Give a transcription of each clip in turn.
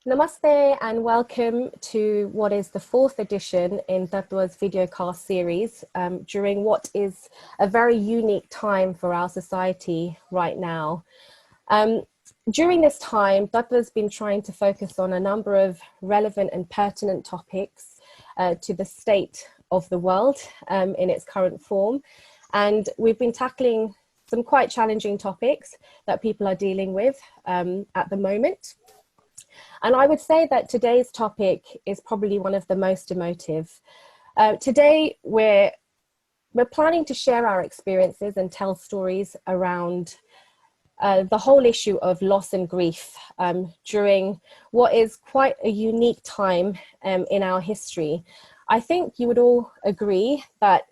Namaste and welcome to what is the fourth edition in Tattva's videocast series during what is a very unique time for our society right now. During this time, Tattva's been trying to focus on a number of relevant and pertinent topics to the state of the world in its current form. And we've been tackling some quite challenging topics that people are dealing with at the moment. And I would say that today's topic is probably one of the most emotive. Today, we're planning to share our experiences and tell stories around the whole issue of loss and grief during what is quite a unique time in our history. I think you would all agree that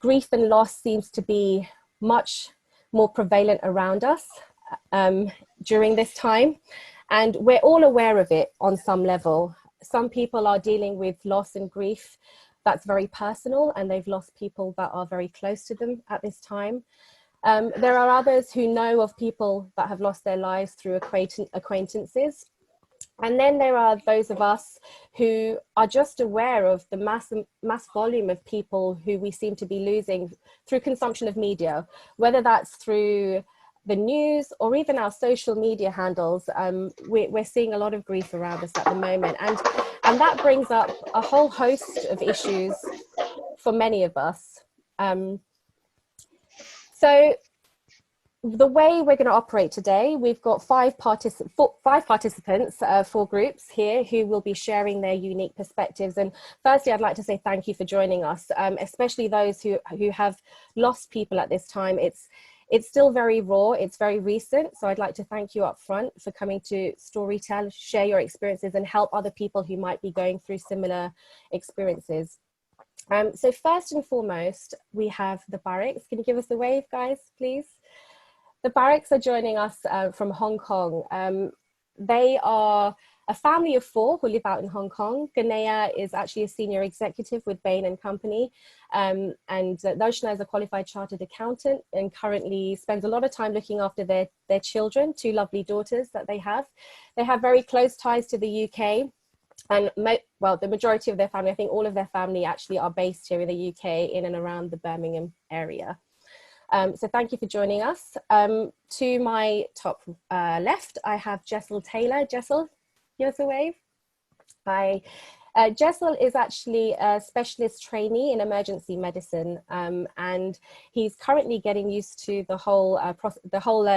grief and loss seems to be much more prevalent around us during this time. And we're all aware of it on some level. Some people are dealing with loss and grief that's very personal, and they've lost people that are very close to them at this time. There are others who know of people that have lost their lives through acquaintances. And then there are those of us who are just aware of the mass volume of people who we seem to be losing through consumption of media, whether that's through the news or even our social media handles. We're seeing a lot of grief around us at the moment, and that brings up a whole host of issues for many of us. So the way we're going to operate today, we've got five participants, four groups here who will be sharing their unique perspectives. And firstly, I'd like to say thank you for joining us, especially those who have lost people at this time. It's still very raw, it's very recent, so I'd like to thank you up front for coming to storytell, share your experiences and help other people who might be going through similar experiences. So first and foremost, we have the Barracks. Can you give us a wave, guys, please? The Barracks are joining us from Hong Kong. They are a family of four who live out in Hong Kong. Kanaiya is actually a senior executive with Bain & Company. And Darshana is a qualified chartered accountant and currently spends a lot of time looking after their children, two lovely daughters that they have. They have very close ties to the UK. And well, the majority of their family, I think all of their family actually are based here in the UK in and around the Birmingham area. So thank you for joining us. To my top left, I have Jessel Tailor. Jessel, give us a wave. Hi. Jessel is actually a specialist trainee in emergency medicine, and he's currently getting used to the whole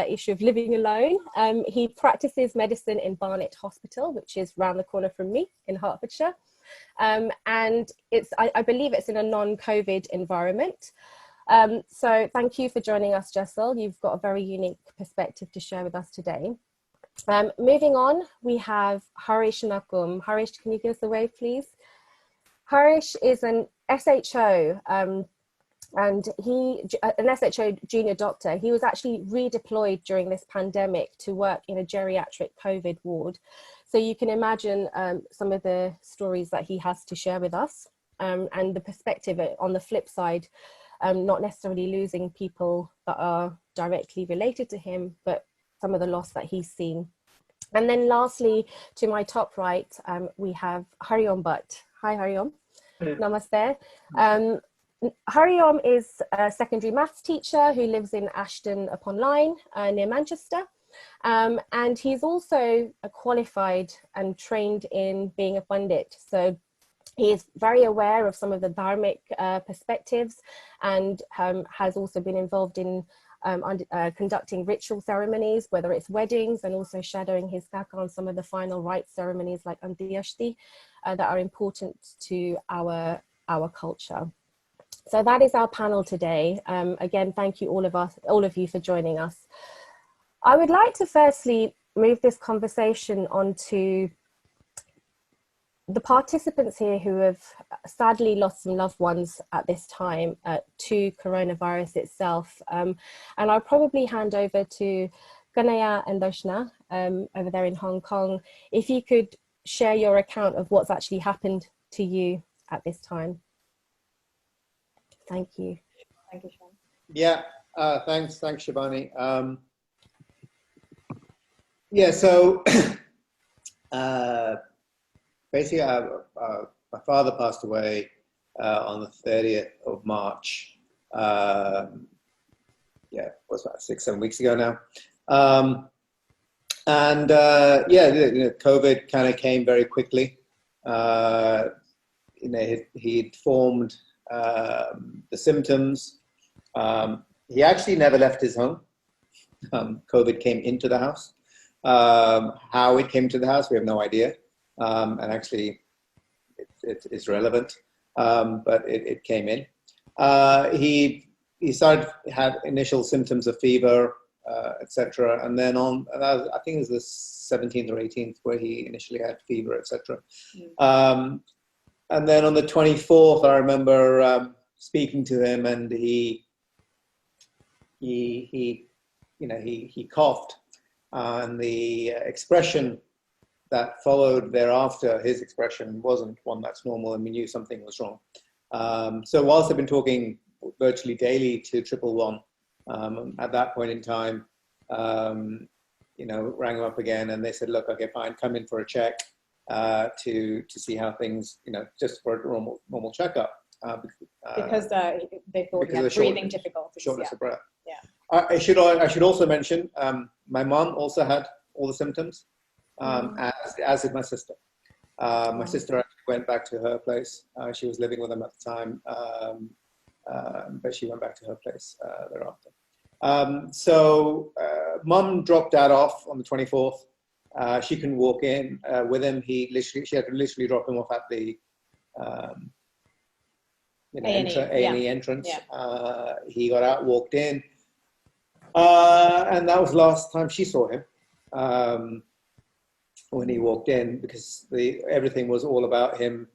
issue of living alone. He practices medicine in Barnet Hospital, which is round the corner from me in Hertfordshire, and I believe it's in a non-COVID environment. So thank you for joining us, Jessel. You've got a very unique perspective to share with us today. Moving on, we have Harish Nakum. Harish, can you give us a wave, please? Harish is an SHO, and an SHO junior doctor. He was actually redeployed during this pandemic to work in a geriatric COVID ward. So you can imagine some of the stories that he has to share with us, and the perspective on the flip side, not necessarily losing people that are directly related to him, but some of the loss that he's seen. And then lastly, to my top right, we have Hariom Bhatt. Hi, Hariom. Hey. Namaste. Hariom is a secondary maths teacher who lives in Ashton upon Lyne, near Manchester. And he's also qualified and trained in being a pundit. So he is very aware of some of the dharmic perspectives, and has also been involved in conducting ritual ceremonies, whether it's weddings, and also shadowing his kaka on some of the final rites ceremonies like Anticipatory that are important to our culture. So that is our panel today. Again, thank you all of you for joining us. I would like to firstly move this conversation onto the participants here who have sadly lost some loved ones at this time to coronavirus itself. And I'll probably hand over to Kanaiya and Darshana over there in Hong Kong. If you could share your account of what's actually happened to you at this time. Thank you. Thank you, Shivani. Yeah, thanks, Shivani. Yeah, so Uh, basically, my father passed away on the 30th of March. Yeah, it was about 6-7 weeks ago now. COVID kind of came very quickly. He'd formed the symptoms. He actually never left his home. COVID came into the house. How it came to the house, we have no idea. And actually, it's relevant, but it came in. He started had initial symptoms of fever, etc. And then I think it was the 17th or 18th where he initially had fever, etc. And then on the 24th, I remember speaking to him, and he coughed, and the expression that followed thereafter, his expression wasn't one that's normal, and we knew something was wrong. So whilst I've been talking virtually daily to 111, at that point in time, rang him up again, and they said, "Look, okay, fine, come in for a check to see how things, just for a normal checkup." Because they thought he had breathing difficulties. Shortness of breath. Yeah. I should also mention, my mom also had all the symptoms, as did my sister. My sister actually went back to her place. She was living with them at the time, but she went back to her place thereafter. So mom dropped dad off on the 24th. She couldn't walk in with him. She had to literally drop him off at the A&E entrance. Yeah. He got out, walked in, and that was the last time she saw him when he walked in, because everything was all about him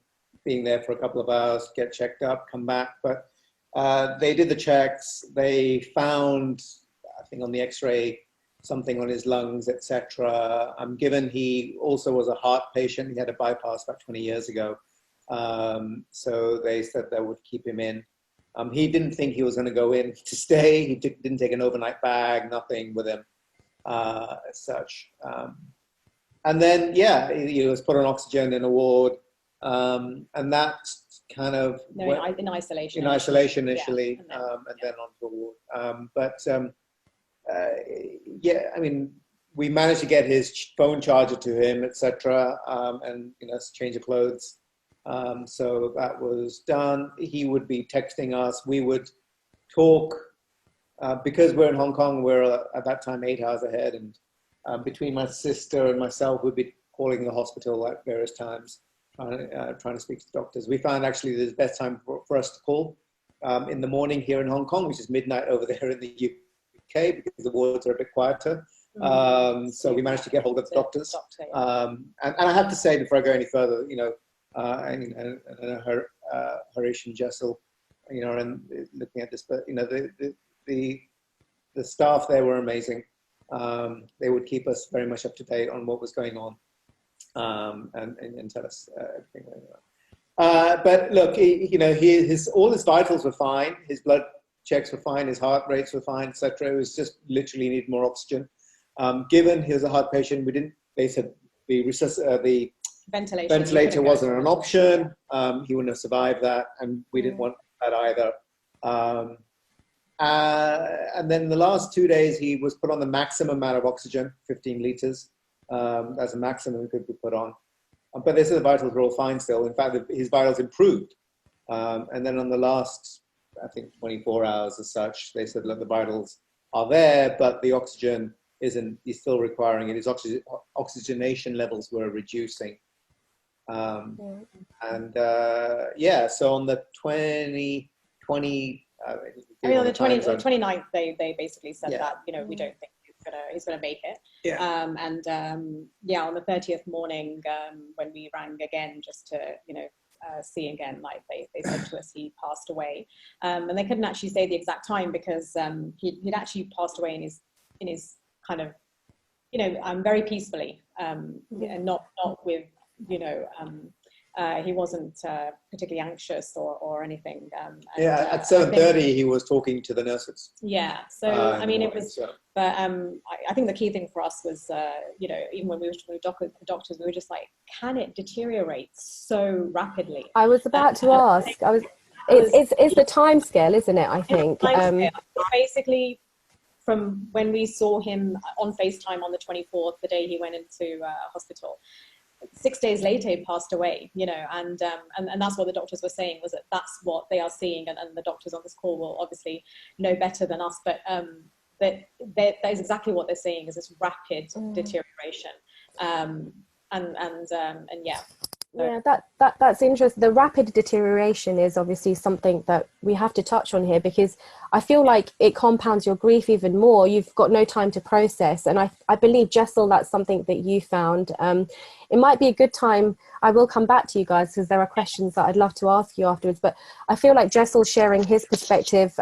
being there for a couple of hours, get checked up, come back. But they did the checks. They found, I think on the X-ray, something on his lungs, etc. Given he also was a heart patient, he had a bypass about 20 years ago. So they said they would keep him in. He didn't think he was going to go in to stay. He didn't take an overnight bag, nothing with him as such. And then, he was put on oxygen in a ward. And that kind of... in isolation. In isolation initially, yeah. And then onto a ward. We managed to get his phone charger to him, etc. And, change of clothes. So that was done. He would be texting us. We would talk, because we're in Hong Kong, we're at that time 8 hours ahead. And between my sister and myself, we'd be calling the hospital at various times, trying to speak to doctors. We found actually the best time for us to call in the morning here in Hong Kong, which is midnight over there in the UK, because the wards are a bit quieter. So we managed to get hold of the doctors. And I have to say, before I go any further, Harish and Jessel, and looking at this, but the staff there were amazing. They would keep us very much up to date on what was going on, and tell us everything going on. But look, all his vitals were fine. His blood checks were fine. His heart rates were fine, etc. It was just literally need more oxygen. Given he was a heart patient, they said the ventilator wasn't an option. He wouldn't have survived that, and we didn't want that either. And then the last 2 days, he was put on the maximum amount of oxygen, 15 liters. That's the maximum he could be put on. But they said the vitals were all fine still. In fact, his vitals improved. And then on the last, I think, 24 hours as such, they said, look, the vitals are there, but the oxygen he's still requiring it. His oxygenation levels were reducing. So on the on the 29th, they basically said that, we don't think he's gonna make it. Yeah. On the 30th morning, when we rang again just to, see again, like they said to us he passed away. And they couldn't actually say the exact time, because he'd actually passed away in his kind of, very peacefully, and not with, he wasn't particularly anxious or anything. At 7:30 he was talking to the nurses. Yeah, so I mean, it was, but I think the key thing for us was, even when we were talking with doctors, we were just like, can it deteriorate so rapidly? I was about to ask. It's the time scale, isn't it? I think. Basically, from when we saw him on FaceTime on the 24th, the day he went into hospital, 6 days later he passed away, and that's what the doctors were saying, was that that's what they are seeing, and the doctors on this call will obviously know better than us, but that is exactly what they're saying, is this rapid deterioration, yeah. Yeah, that's interesting. The rapid deterioration is obviously something that we have to touch on here, because I feel like it compounds your grief even more. You've got no time to process. And I believe, Jessel, that's something that you found. It might be a good time. I will come back to you guys, because there are questions that I'd love to ask you afterwards. But I feel like Jessel sharing his perspective.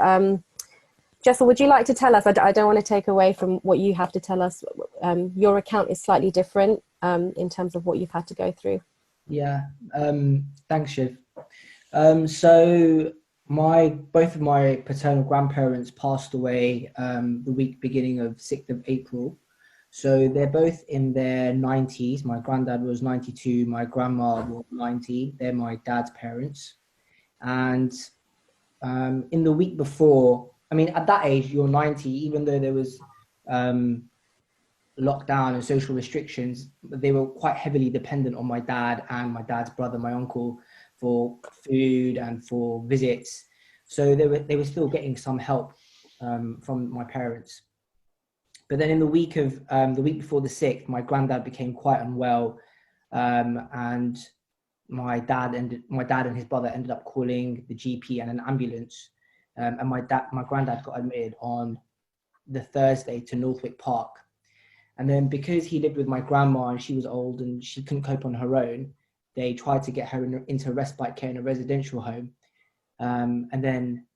Jessel, would you like to tell us? I don't want to take away from what you have to tell us. Your account is slightly different in terms of what you've had to go through. Yeah, thanks, Shiv. So both of my paternal grandparents passed away the week beginning of 6th of April. So they're both in their 90s. My granddad was 92, my grandma was 90. They're my dad's parents. And in the week before, I mean, at that age, you're 90, even though there was lockdown and social restrictions, they were quite heavily dependent on my dad and my dad's brother, my uncle, for food and for visits. So they were still getting some help from my parents. But then in the week before the 6th, my granddad became quite unwell, and my dad and his brother ended up calling the GP and an ambulance, and my granddad got admitted on the Thursday to Northwick Park. And then because he lived with my grandma and she was old and she couldn't cope on her own, they tried to get her into respite care in a residential home. And then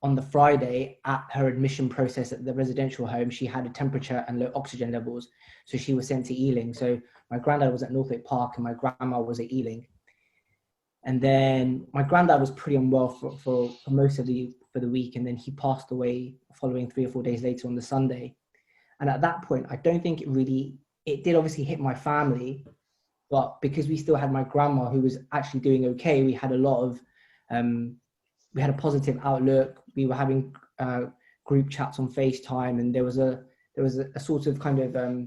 on the Friday, at her admission process at the residential home, she had a temperature and low oxygen levels. So she was sent to Ealing. So my granddad was at Northwick Park and my grandma was at Ealing. And then my granddad was pretty unwell for most of the week. And then he passed away following 3 or 4 days later on the Sunday. And at that point, I don't think it did obviously hit my family, but because we still had my grandma who was actually doing okay, we had a positive outlook. We were having group chats on FaceTime, and there was a sort of kind of a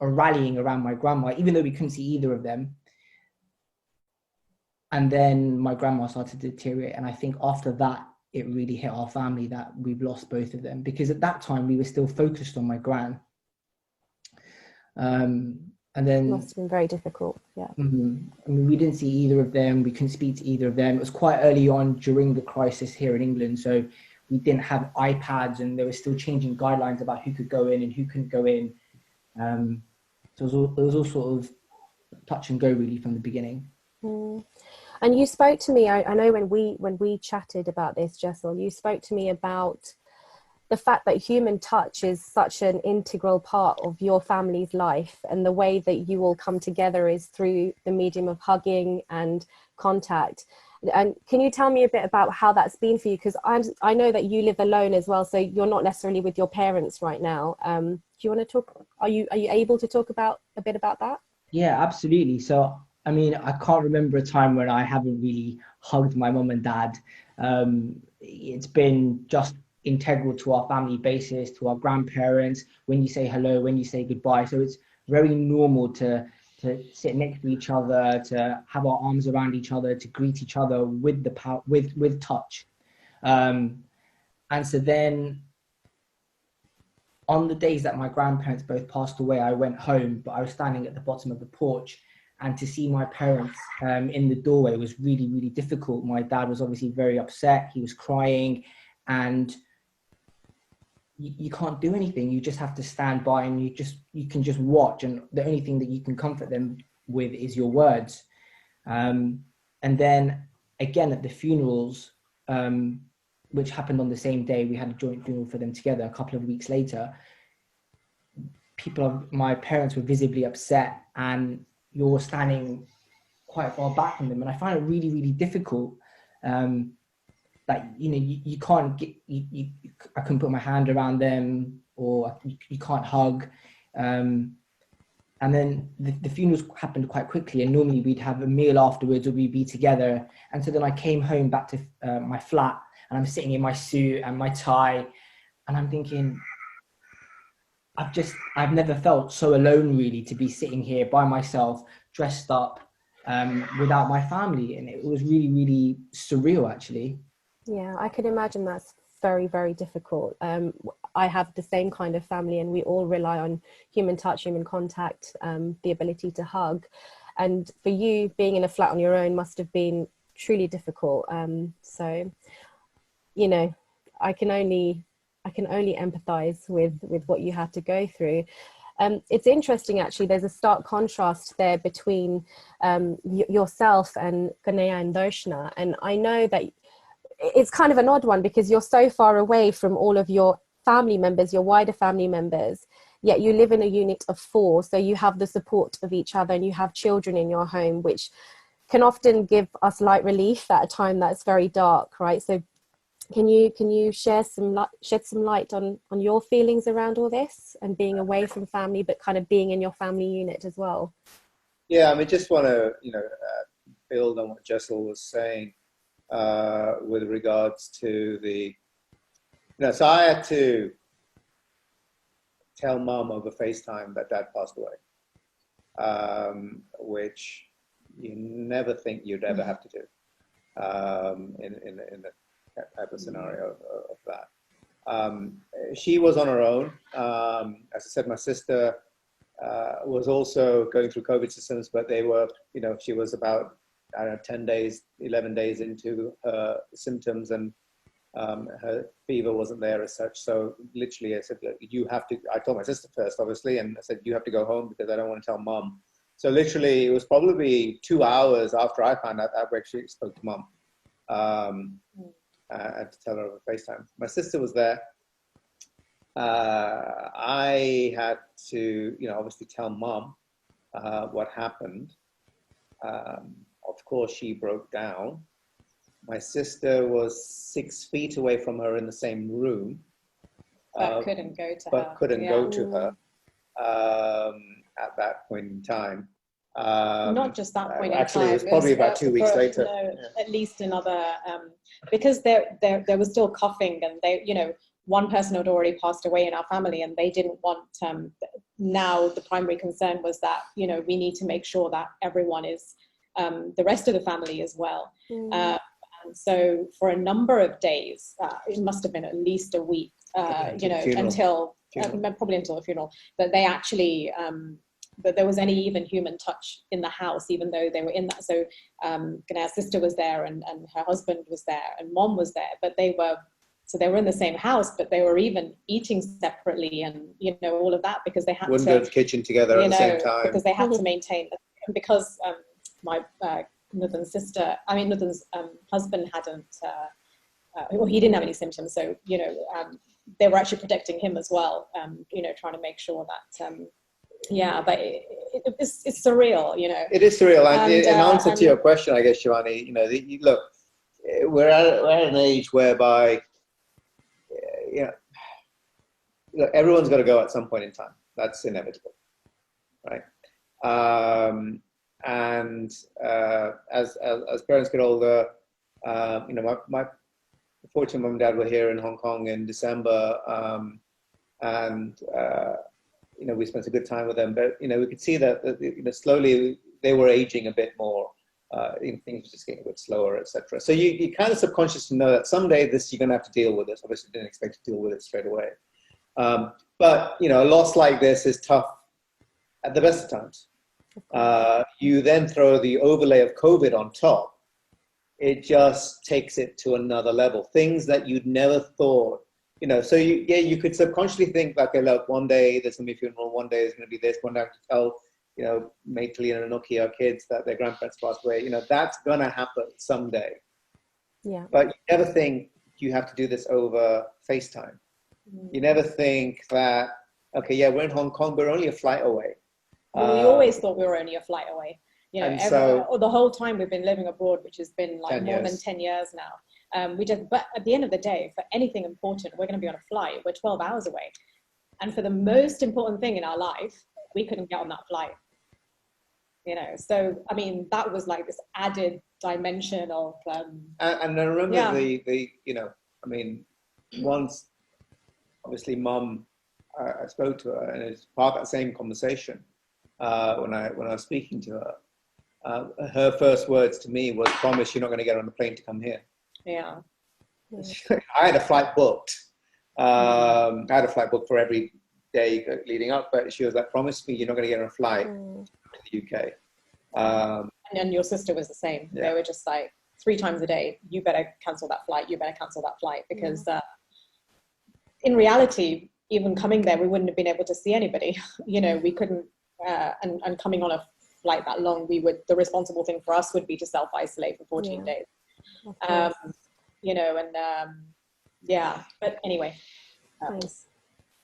rallying around my grandma, even though we couldn't see either of them. And then my grandma started to deteriorate. And I think after that, it really hit our family that we've lost both of them, because at that time we were still focused on my gran. And then It must have been very difficult. Yeah. I mean, we didn't see either of them. We couldn't speak to either of them. It was quite early on during the crisis here in England, so we didn't have iPads, and they were still changing guidelines about who could go in and who couldn't go in. So it was all sort of touch and go really from the beginning. And you spoke to me, I know when we chatted about this, Jessel, you spoke to me about the fact that human touch is such an integral part of your family's life, and the way that you all come together is through the medium of hugging and contact. And can you tell me a bit about how that's been for you? Because I know that you live alone as well, so you're not necessarily with your parents right now. Do you want to talk? Are you able to talk a bit about that? Yeah, absolutely. So I mean, I can't remember a time when I haven't really hugged my mum and dad. It's been just integral to our family basis, to our grandparents, when you say hello, when you say goodbye. So it's very normal to sit next to each other, to have our arms around each other, to greet each other with with touch. And so then on the days that my grandparents both passed away, I went home, but I was standing at the bottom of the porch, and to see my parents in the doorway was really, really difficult. My dad was obviously very upset. He was crying, and you can't do anything. You just have to stand by, and you can just watch. And the only thing that you can comfort them with is your words. And then again at the funerals, which happened on the same day, we had a joint funeral for them together a couple of weeks later. My parents were visibly upset, and you're standing quite far back from them, and I find it really, really difficult. Like, you know, you can't get, I couldn't put my hand around them, or you can't hug. And then the funerals happened quite quickly, and normally we'd have a meal afterwards, or we'd be together. And so then I came home back to my flat, and I'm sitting in my suit and my tie, and I'm thinking, I've never felt so alone, really, to be sitting here by myself, dressed up, without my family. And it was really, really surreal, actually. Yeah, I can imagine that's very, very difficult. I have the same kind of family, and we all rely on human touch, human contact, the ability to hug. And for you, being in a flat on your own must have been truly difficult. So, you know, I can only empathize with what you had to go through. It's interesting, actually, there's a stark contrast there between yourself and Kanaiya and Darshana. And I know that it's kind of an odd one, because you're so far away from all of your family members, your wider family members, yet you live in a unit of 4. So you have the support of each other, and you have children in your home, which can often give us light relief at a time that's very dark, right? So can you shed some light on your feelings around all this, and being away from family, but kind of being in your family unit as well? Yeah, I mean, just want to, build on what Jessel was saying with regards to the, so I had to tell Mum over FaceTime that Dad passed away, which you never think you'd ever have to do in the type of scenario of that. She was on her own. As I said, my sister was also going through COVID systems, but they were, she was about, 10 days, 11 days into her symptoms, and her fever wasn't there as such. So literally I said, look, I told my sister first, obviously, and I said, you have to go home because I don't want to tell Mum. So literally it was probably 2 hours after I found out that I actually spoke to Mum. I had to tell her over FaceTime. My sister was there. I had to, obviously tell Mum what happened. Of course, she broke down. My sister was 6 feet away from her in the same room. But couldn't go to her. But couldn't go to her at that point in time. Not just that point in time. Actually, it was probably about 2 weeks later. At least another, because there was still coughing, and they, one person had already passed away in our family, and they didn't want, now the primary concern was that, we need to make sure that everyone is, the rest of the family as well. And so for a number of days, it must have been at least a week, until probably until the funeral, but they actually, that there was any even human touch in the house, even though they were in that. So Kanaiya's sister was there, and her husband was there, and Mom was there, but they were in the same house, but they were even eating separately, and all of that, because they had wouldn't go to the kitchen together at the same time, because they had to maintain, because my Nuthan's husband hadn't, he didn't have any symptoms, so they were actually protecting him as well, trying to make sure that but it's surreal, It is surreal, and in answer to your question, I guess, Shivani, look, we're at an age whereby look, everyone's got to go at some point in time. That's inevitable, right? And as parents get older, my fortunate mum and dad were here in Hong Kong in December, and we spent a good time with them. But we could see that slowly they were aging a bit more. Things were just getting a bit slower, etc. So you kind of subconsciously know that someday you're going to have to deal with this. Obviously, didn't expect to deal with it straight away. But a loss like this is tough at the best of times. You then throw the overlay of COVID on top. It just takes it to another level. Things that you'd never thought, so you could subconsciously think like, okay, look, one day there's going to be a funeral, one day there's going to be this, one day I have to tell, Maitli and Anuki, our kids, that their grandparents passed away. That's going to happen someday. Yeah. But you never think you have to do this over FaceTime. You never think that, okay, yeah, we're in Hong Kong, we're only a flight away. Well, we always thought we were only a flight away. You know, And so, or the whole time we've been living abroad, which has been like 10 more than years. 10 years now. But at the end of the day, for anything important, we're going to be on a flight. We're 12 hours away. And for the most important thing in our life, we couldn't get on that flight. You know, so, I mean, that was like this added dimension of... and I remember the, you know, I mean, once, obviously, Mum, I spoke to her, and it's part of that same conversation when I was speaking to her. Her first words to me was, promise you're not going to get on the plane to come here. Yeah. I had a flight booked. I had a flight booked for every day leading up, but she was like, promise me you're not going to get on a flight to the UK. And your sister was the same. Yeah. They were just like, 3 times a day, you better cancel that flight, you better cancel that flight, because in reality, even coming there, we wouldn't have been able to see anybody. You know, we couldn't, and coming on a flight that long, the responsible thing for us would be to self-isolate for 14 days. You know, and but anyway. Nice.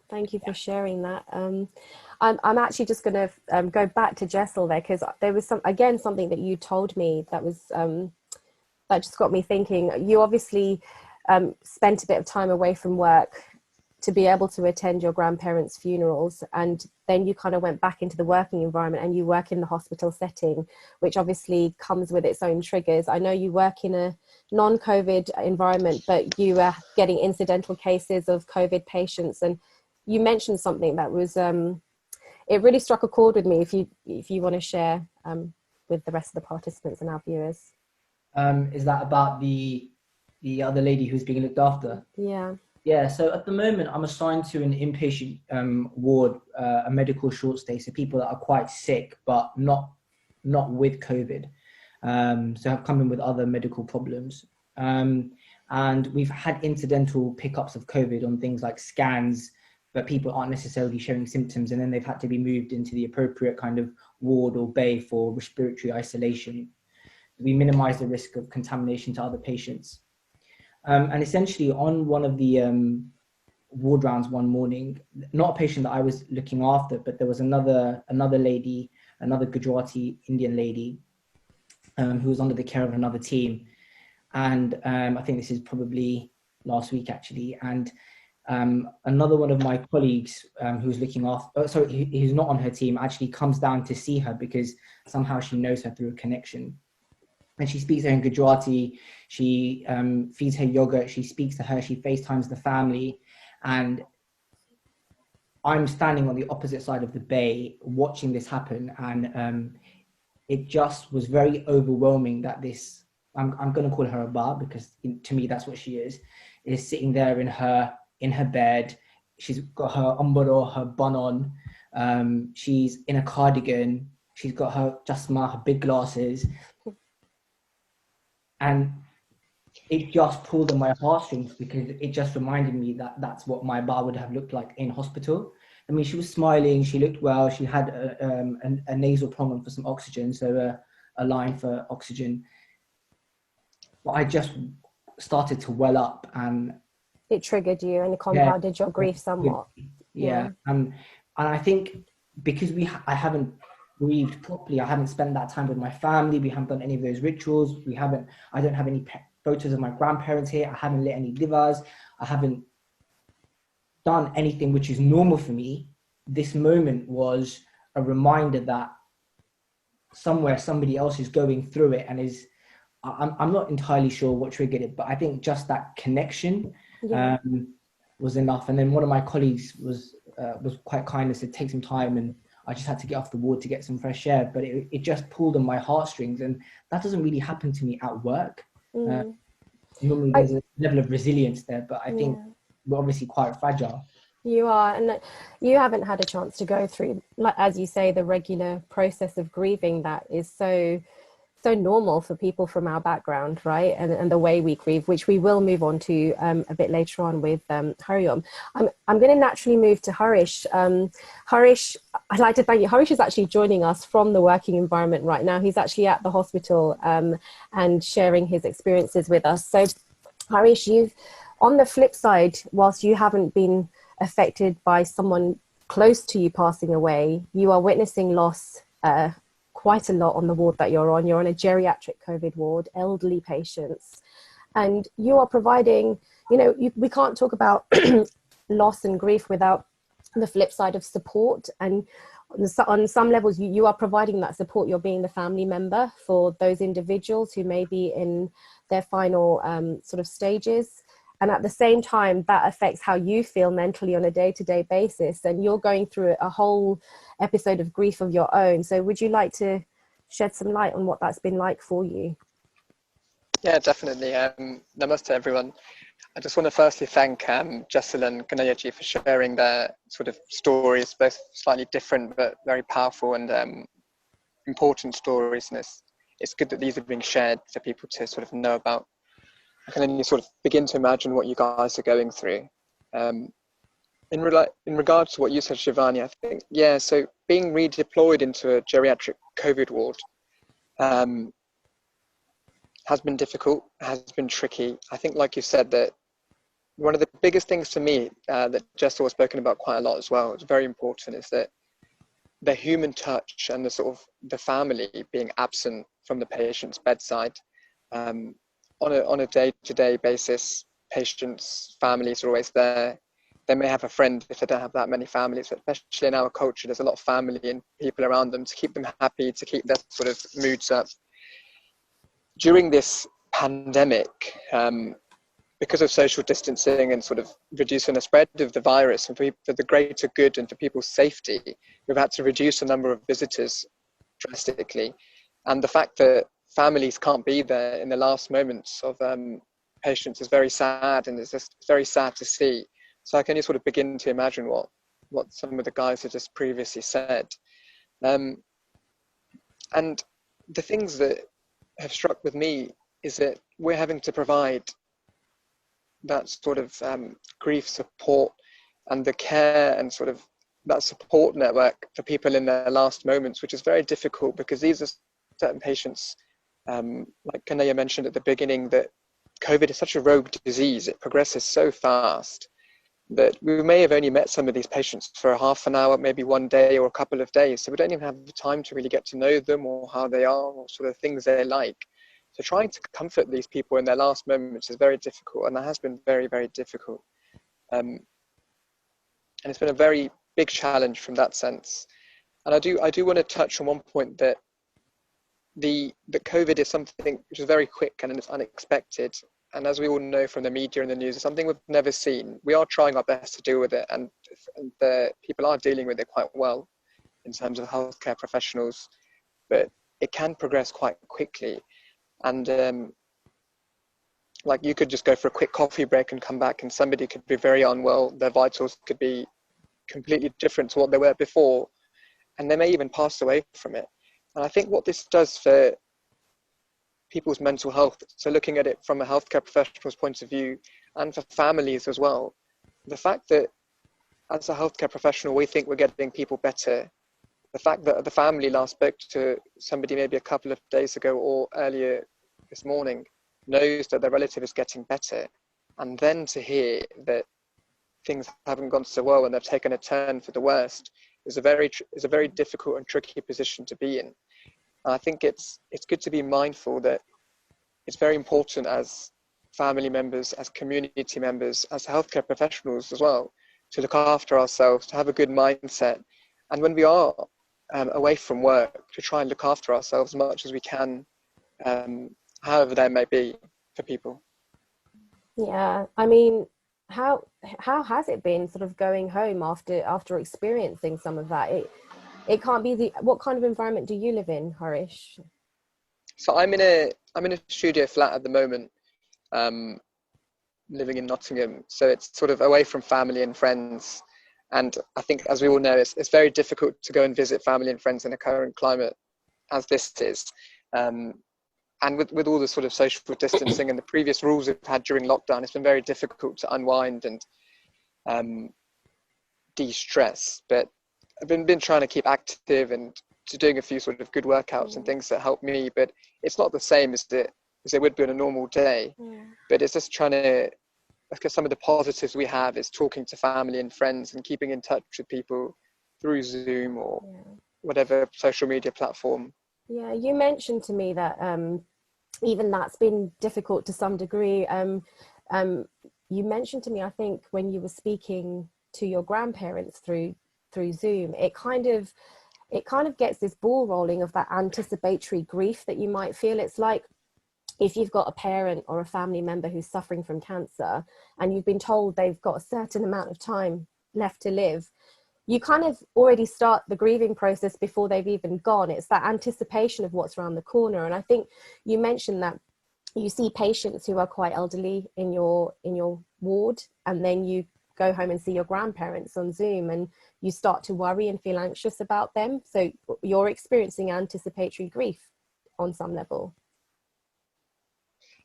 Thank you for sharing that. I'm actually just going to go back to Jessel there, because there was something that you told me that was that just got me thinking. You obviously spent a bit of time away from work to be able to attend your grandparents' funerals, and then you kind of went back into the working environment, and you work in the hospital setting, which obviously comes with its own triggers. I know you work in a non-COVID environment, but you are getting incidental cases of COVID patients, and you mentioned something that was it really struck a chord with me. If you want to share with the rest of the participants and our viewers. Is that about the other lady who's being looked after? Yeah, so at the moment I'm assigned to an inpatient ward, a medical short stay, so people that are quite sick but not with COVID, so have come in with other medical problems, and we've had incidental pickups of COVID on things like scans, but people aren't necessarily showing symptoms, and then they've had to be moved into the appropriate kind of ward or bay for respiratory isolation. We minimize the risk of contamination to other patients. And essentially on one of the ward rounds one morning, not a patient that I was looking after, but there was another lady, another Gujarati Indian lady who was under the care of another team. And I think this is probably last week actually. And another one of my colleagues who was looking after, who's not on her team, actually comes down to see her because somehow she knows her through a connection. And she speaks to her in Gujarati, she feeds her yogurt, she speaks to her, she FaceTimes the family. And I'm standing on the opposite side of the bay watching this happen. And it just was very overwhelming that this, I'm going to call her a bar because to me that's what she is sitting there in her bed. She's got her umbaro, her bun on. She's in a cardigan. She's got her chasma, her big glasses. And it just pulled on my heartstrings because it just reminded me that that's what my bar would have looked like in hospital. I mean, she was smiling, she looked well, she had a nasal prong on for some oxygen, so a line for oxygen. But I just started to well up, and it triggered you and it compounded your grief somewhat. Yeah. And I think because I haven't grieved properly, I haven't spent that time with my family, we haven't done any of those rituals, I don't have any photos of my grandparents here, I haven't lit any livers, I haven't done anything which is normal for me. This moment was a reminder that somewhere somebody else is going through it and I'm not entirely sure what triggered it, but I think just that connection was enough. And then one of my colleagues was quite kind and said, take some time, and I just had to get off the ward to get some fresh air, but it just pulled on my heartstrings, and that doesn't really happen to me at work. Normally there's a level of resilience there, but I think we're obviously quite fragile. You are, and you haven't had a chance to go through, like as you say, the regular process of grieving that is so normal for people from our background, right? And the way we grieve, which we will move on to a bit later on with Hariom. I'm going to naturally move to Harish. Harish, I'd like to thank you. Harish is actually joining us from the working environment right now. He's actually at the hospital and sharing his experiences with us. So Harish, you've, on the flip side, whilst you haven't been affected by someone close to you passing away, you are witnessing loss quite a lot on the ward that you're on. You're on a geriatric COVID ward, elderly patients, and you are providing, we can't talk about loss and grief without the flip side of support. And on some levels, you are providing that support. You're being the family member for those individuals who may be in their final sort of stages. And at the same time, that affects how you feel mentally on a day-to-day basis. And you're going through a whole episode of grief of your own. So would you like to shed some light on what that's been like for you? Yeah, definitely. Namaste, everyone. I just want to firstly thank Jessel and Kanaiya for sharing their sort of stories, both slightly different but very powerful and important stories. And it's good that these are being shared for people to sort of know about. I can only sort of begin to imagine what you guys are going through. In regards to what you said, Shivani, I think, yeah, so being redeployed into a geriatric COVID ward has been difficult, has been tricky. I think, like you said, that one of the biggest things to me that Jessel has spoken about quite a lot as well, it's very important, is that the human touch and the sort of the family being absent from the patient's bedside. On a day-to-day basis, patients' families are always there. They may have a friend if they don't have that many families, but especially in our culture, there's a lot of family and people around them to keep them happy, to keep their sort of moods up. During this pandemic, because of social distancing and sort of reducing the spread of the virus and for the greater good and for people's safety, we've had to reduce the number of visitors drastically. And the fact that families can't be there in the last moments of patients is very sad, and it's just very sad to see. So I can just sort of begin to imagine what some of the guys have just previously said. And the things that have struck with me is that we're having to provide that sort of grief support and the care and sort of that support network for people in their last moments, which is very difficult because these are certain patients, like Kanaiya mentioned at the beginning, that COVID is such a rogue disease. It progresses so fast that we may have only met some of these patients for a half an hour, maybe one day or a couple of days. So we don't even have the time to really get to know them or how they are or sort of things they like. So trying to comfort these people in their last moments is very difficult, and that has been very, very difficult. And it's been a very big challenge from that sense. And I do want to touch on one point that that COVID is something which is very quick and it's unexpected. And as we all know from the media and the news, it's something we've never seen. We are trying our best to deal with it, and the people are dealing with it quite well in terms of healthcare professionals, but it can progress quite quickly. And like you could just go for a quick coffee break and come back, and somebody could be very unwell. Their vitals could be completely different to what they were before, and they may even pass away from it. And I think what this does for people's mental health, so looking at it from a healthcare professional's point of view and for families as well, the fact that as a healthcare professional we think we're getting people better, the fact that the family last spoke to somebody maybe a couple of days ago or earlier this morning knows that their relative is getting better, and then to hear that things haven't gone so well and they've taken a turn for the worst is a very difficult and tricky position to be in. And I think it's good to be mindful that it's very important as family members, as community members, as healthcare professionals as well, to look after ourselves, to have a good mindset. And when we are away from work, to try and look after ourselves as much as we can, however that may be for people. Yeah, I mean, how has it been sort of going home after experiencing some of that? It can't be what kind of environment do you live in, Harish? So I'm in a studio flat at the moment, living in Nottingham. So it's sort of away from family and friends. And I think, as we all know, it's very difficult to go and visit family and friends in a current climate as this is. And with all the sort of social distancing and the previous rules we've had during lockdown, it's been very difficult to unwind and de-stress. But I've been trying to keep active and to doing a few sort of good workouts and things that help me, but it's not the same as it would be on a normal day. But it's just trying to, because some of the positives we have is talking to family and friends and keeping in touch with people through Zoom or whatever social media platform Yeah, you mentioned to me that even that's been difficult to some degree. You mentioned to me, I think, when you were speaking to your grandparents through Zoom, it kind of gets this ball rolling of that anticipatory grief that you might feel. It's like if you've got a parent or a family member who's suffering from cancer and you've been told they've got a certain amount of time left to live, you kind of already start the grieving process before they've even gone. It's that anticipation of what's around the corner. And I think you mentioned that you see patients who are quite elderly in your ward, and then you go home and see your grandparents on Zoom and you start to worry and feel anxious about them. So you're experiencing anticipatory grief on some level.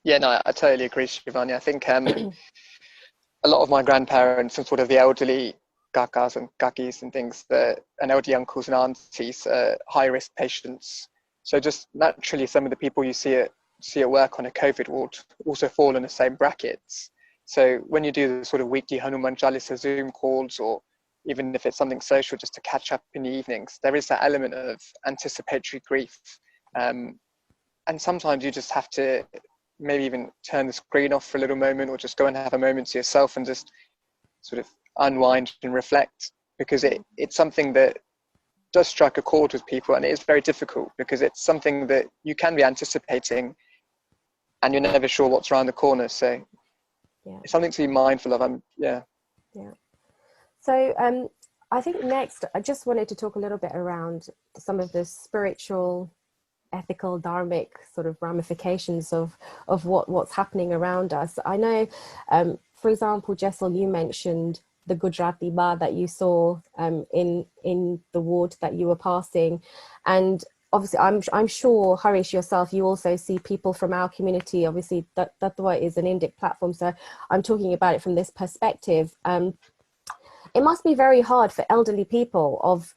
Yeah, no, I totally agree, Shivani. I think a lot of my grandparents and sort of the elderly kakas and kakis and things, and elderly uncles and aunties, high-risk patients. So just naturally, some of the people you see at work on a COVID ward also fall in the same brackets. So when you do the sort of weekly Hanuman Chalisa Zoom calls, or even if it's something social just to catch up in the evenings, there is that element of anticipatory grief. And sometimes you just have to maybe even turn the screen off for a little moment, or just go and have a moment to yourself and just sort of unwind and reflect, because it's something that does strike a chord with people, and it is very difficult because it's something that you can be anticipating and you're never sure what's around the corner. So yeah, it's something to be mindful of. Yeah. So I think next I just wanted to talk a little bit around some of the spiritual, ethical, dharmic sort of ramifications of what's happening around us. I know, for example, Jessel, you mentioned the Gujarati bar that you saw in the ward that you were passing, and obviously I'm sure, Harish, yourself, you also see people from our community. Obviously Tattva is an Indic platform, so I'm talking about it from this perspective. It must be very hard for elderly people of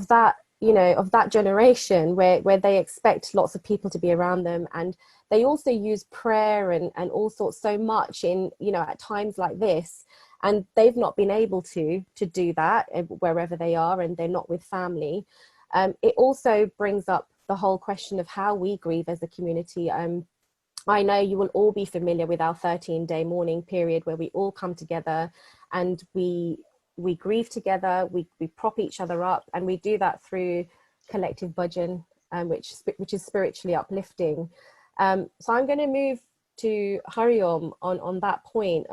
that, you know, of that generation where they expect lots of people to be around them, and they also use prayer and all sorts so much in, you know, at times like this, and they've not been able to do that wherever they are, and they're not with family. It also brings up the whole question of how we grieve as a community. I know you will all be familiar with our 13-day mourning period, where we all come together and we grieve together, we prop each other up, and we do that through collective bhajan, which is spiritually uplifting. So I'm going to move to Hariom on that point.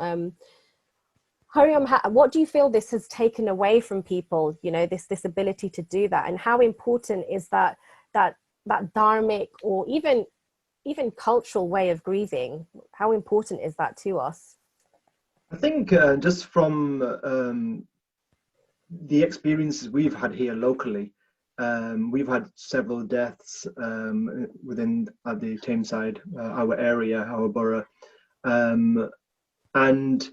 Hariom, what do you feel this has taken away from people, you know, this ability to do that, and how important is that dharmic or even cultural way of grieving? How important is that to us? I think just from the experiences we've had here locally, we've had several deaths within the Tameside, our area, our borough, and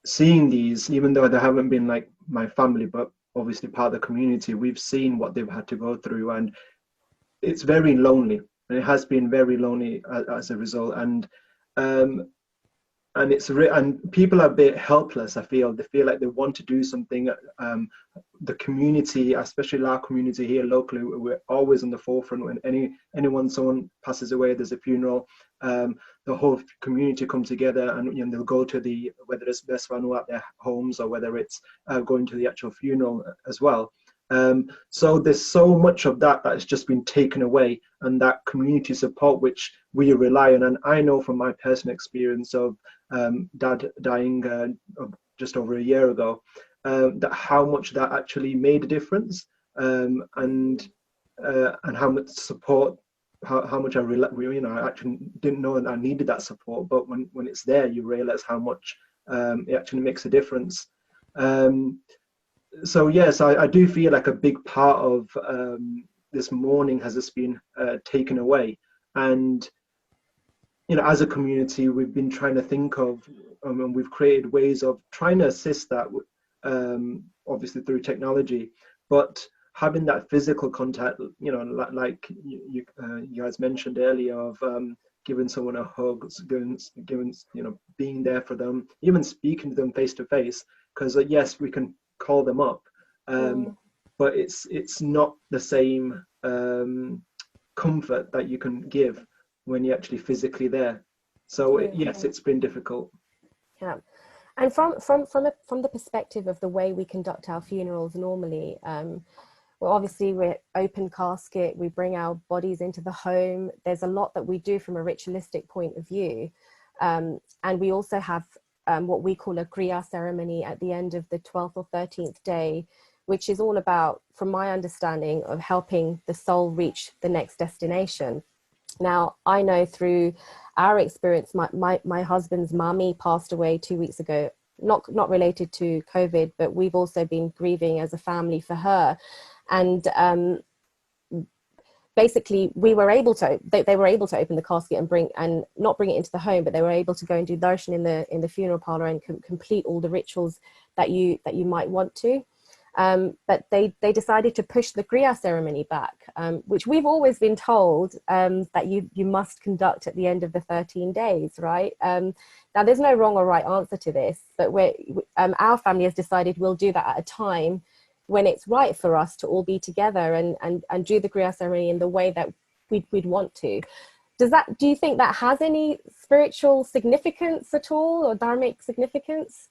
seeing these, even though they haven't been like my family, but obviously part of the community, we've seen what they've had to go through, and it's very lonely, and it has been very lonely as a result. And and people are a bit helpless. I feel they feel like they want to do something. The community, especially our community here locally, we're always on the forefront. When someone passes away, there's a funeral. The whole community come together, and you know, they'll go to whether it's Beswanu at their homes, or whether it's going to the actual funeral as well. So there's so much of that has just been taken away, and that community support which we rely on. And I know from my personal experience of dad dying just over a year ago, that how much that actually made a difference, and how much support, how much I actually didn't know that I needed that support, but when it's there, you realize how much it actually makes a difference. So yes, I do feel like a big part of this mourning has just been taken away. And you know, as a community, we've been trying to think of, and we've created ways of trying to assist that, obviously through technology, but having that physical contact, you know, like you guys mentioned earlier, of giving someone a hug, giving, you know, being there for them, even speaking to them face to face, because yes, we can call them up, but it's not the same comfort that you can give when you're actually physically there. So yes, it's been difficult. Yeah. And from the perspective of the way we conduct our funerals normally, well, obviously we're open casket, we bring our bodies into the home. There's a lot that we do from a ritualistic point of view. And we also have what we call a Kriya Ceremony at the end of the 12th or 13th day, which is all about, from my understanding, of helping the soul reach the next destination. Now, I know through our experience, my husband's mummy passed away 2 weeks ago, not related to COVID, but we've also been grieving as a family for her. And basically we were able to, they were able to open the casket and not bring it into the home, but they were able to go and do darshan in the funeral parlor and complete all the rituals that you might want to. But they decided to push the Kriya ceremony back, which we've always been told that you must conduct at the end of the 13 days, right? Now, there's no wrong or right answer to this, but our family has decided we'll do that at a time when it's right for us to all be together and do the Kriya ceremony in the way that we'd want to. Do you think that has any spiritual significance at all, or dharmic significance?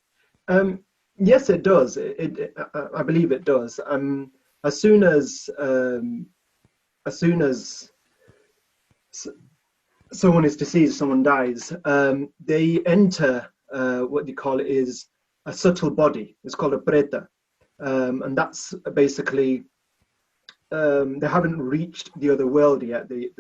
Yes, it does. I believe it does. As soon as someone is deceased, someone dies, they enter what they call is a subtle body. It's called a preta, and that's basically they haven't reached the other world yet. The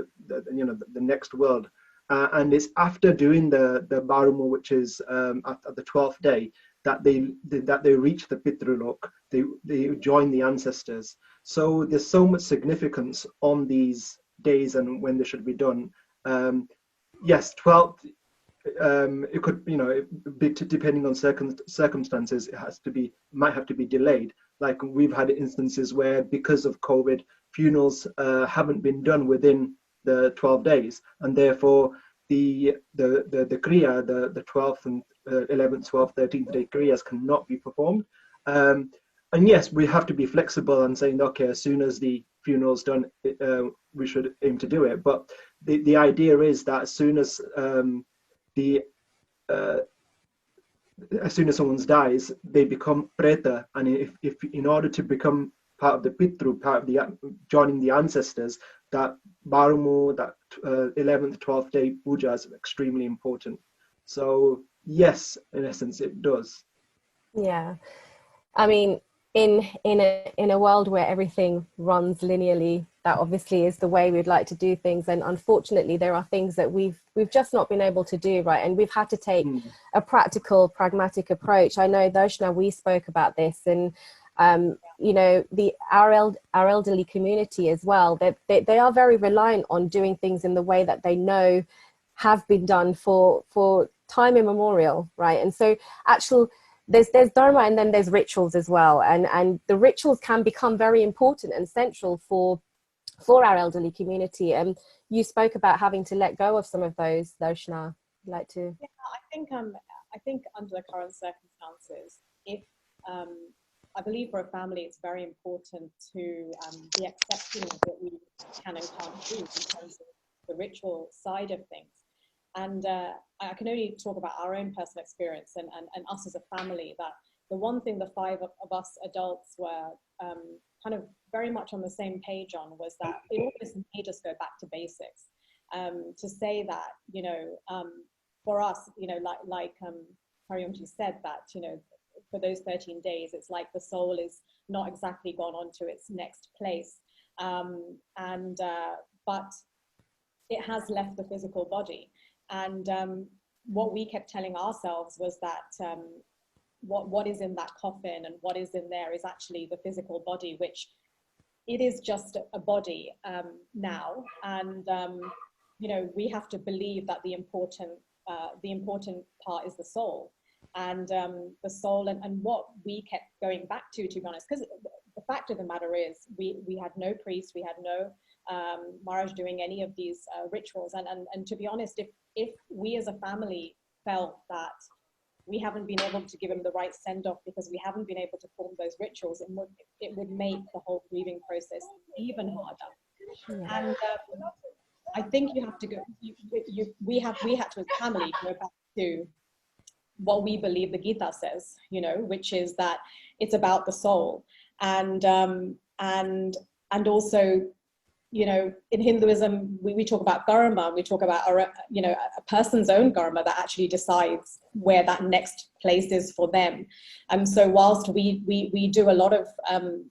next world, and it's after doing the Barumu, which is at the 12th day, that they reach the Pitrulok, they join the ancestors. So there's so much significance on these days and when they should be done. Yes, 12th, it could, depending on circumstances, might have to be delayed. Like we've had instances where, because of COVID, funerals haven't been done within the 12 days, and therefore the Kriya, the 12th and 11th, 12th, 13th day Kriyas cannot be performed. And yes, we have to be flexible and saying, okay, as soon as the funeral's done, we should aim to do it. But the idea is that as soon as someone dies, they become preta, and if in order to become part of the Pitru, part of the joining the ancestors, that Barumu, that 11th, 12th day puja is extremely important. So yes, in essence, it does. Yeah, I mean, in a world where everything runs linearly, that obviously is the way we'd like to do things, and unfortunately there are things that we've just not been able to do, right? And we've had to take a practical, pragmatic approach. I know, Darshana, we spoke about this, and our elderly community as well, they are very reliant on doing things in the way that they know have been done for time immemorial, right? And so there's dharma, and then there's rituals as well, and the rituals can become very important and central for our elderly community. And you spoke about having to let go of some of those, Darshana. You'd like to? Yeah, I think under the current circumstances, if I believe for a family, it's very important to be accepting of what we can and can't do in terms of the ritual side of things. And I can only talk about our own personal experience and us as a family, that the one thing the five of us adults were kind of very much on the same page on was that it always made us go back to basics. To say that, for us, like Hariom said, that, for those 13 days, it's like the soul is not exactly gone on to its next place. But it has left the physical body. And what we kept telling ourselves was that what is in that coffin and what is in there is actually the physical body, which it is just a body now. And, we have to believe that the important part is the soul. And the soul and what we kept going back to be honest, because the fact of the matter is we had no priest, we had no Maharaj doing any of these rituals. And to be honest, if we as a family felt that we haven't been able to give him the right send-off because we haven't been able to form those rituals, it would make the whole grieving process even harder. And I think you have to go, we had to as a family go back to what we believe the Gita says, you know, which is that it's about the soul. And also, you know, in Hinduism, we talk about karma, we talk about, you know, a person's own karma that actually decides where that next place is for them. And so whilst we do a lot of